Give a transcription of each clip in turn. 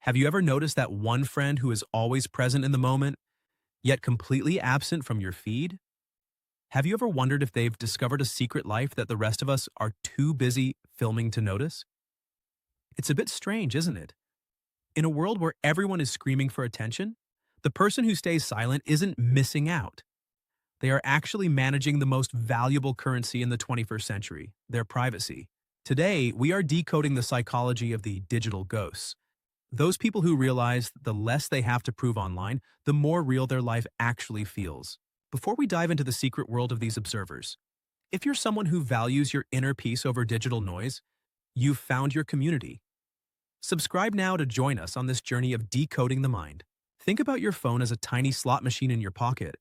Have you ever noticed that one friend who is always present in the moment, yet completely absent from your feed? Have you ever wondered if they've discovered a secret life that the rest of us are too busy filming to notice? It's a bit strange, isn't it? In a world where everyone is screaming for attention, the person who stays silent isn't missing out. They are actually managing the most valuable currency in the 21st century, their privacy. Today, we are decoding the psychology of the digital ghosts. Those people who realize the less they have to prove online, the more real their life actually feels. Before we dive into the secret world of these observers, if you're someone who values your inner peace over digital noise, you've found your community. Subscribe now to join us on this journey of decoding the mind. Think about your phone as a tiny slot machine in your pocket.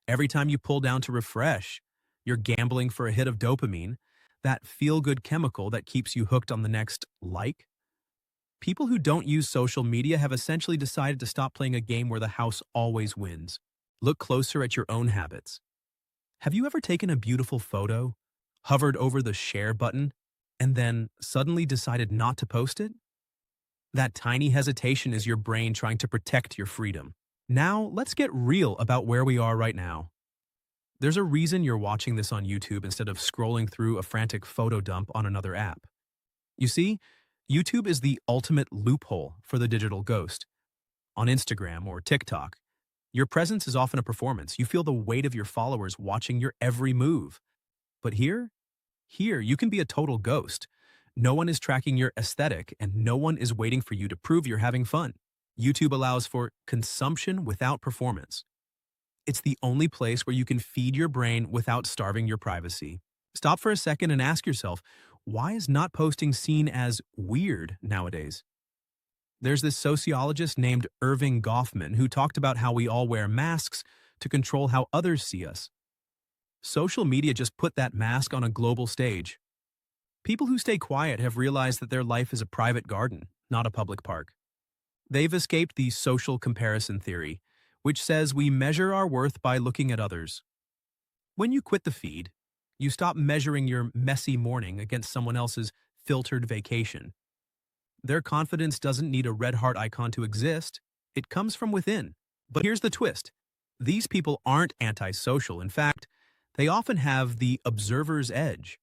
Every time you pull down to refresh, you're gambling for a hit of dopamine, that feel-good chemical that keeps you hooked on the next like. People who don't use social media have essentially decided to stop playing a game where the house always wins. Look closer at your own habits. Have you ever taken a beautiful photo, hovered over the share button, and then suddenly decided not to post it? That tiny hesitation is your brain trying to protect your freedom. Now, let's get real about where we are right now. There's a reason you're watching this on YouTube instead of scrolling through a frantic photo dump on another app. You see, YouTube is the ultimate loophole for the digital ghost. On Instagram or TikTok, your presence is often a performance. You feel the weight of your followers watching your every move. But here, you can be a total ghost. No one is tracking your aesthetic, and no one is waiting for you to prove you're having fun. YouTube allows for consumption without performance. It's the only place where you can feed your brain without starving your privacy. Stop for a second and ask yourself, why is not posting seen as weird nowadays? There's this sociologist named Irving Goffman who talked about how we all wear masks to control how others see us. Social media just put that mask on a global stage. People who stay quiet have realized that their life is a private garden, not a public park. They've escaped the social comparison theory, which says we measure our worth by looking at others. When you quit the feed, you stop measuring your messy morning against someone else's filtered vacation. Their confidence doesn't need a red heart icon to exist. It comes from within. But here's the twist. These people aren't antisocial. In fact, they often have the observer's edge.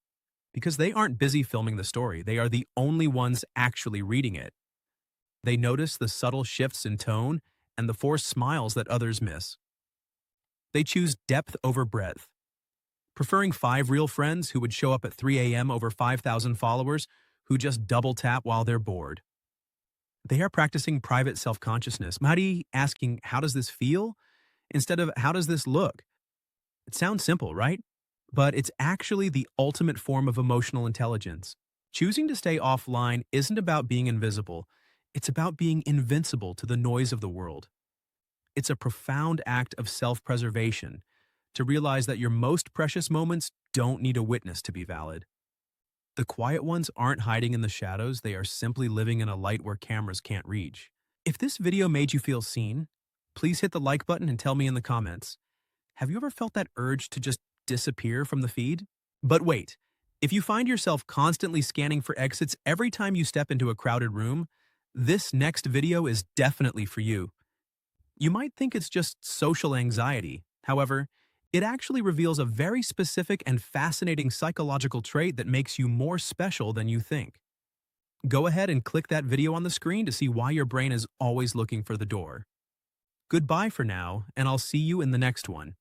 Because they aren't busy filming the story, they are the only ones actually reading it. They notice the subtle shifts in tone and the forced smiles that others miss. They choose depth over breadth, preferring 5 real friends who would show up at 3 a.m. over 5,000 followers who just double tap while they're bored. They are practicing private self-consciousness, Mahdi asking, how does this feel? Instead of, how does this look? It sounds simple, right? But it's actually the ultimate form of emotional intelligence. Choosing to stay offline isn't about being invisible. It's about being invincible to the noise of the world. It's a profound act of self-preservation to realize that your most precious moments don't need a witness to be valid. The quiet ones aren't hiding in the shadows, they are simply living in a light where cameras can't reach. If this video made you feel seen, please hit the like button and tell me in the comments. Have you ever felt that urge to just disappear from the feed? But wait, if you find yourself constantly scanning for exits every time you step into a crowded room, this next video is definitely for you. You might think it's just social anxiety. However, it actually reveals a very specific and fascinating psychological trait that makes you more special than you think. Go ahead and click that video on the screen to see why your brain is always looking for the door. Goodbye for now, and I'll see you in the next one.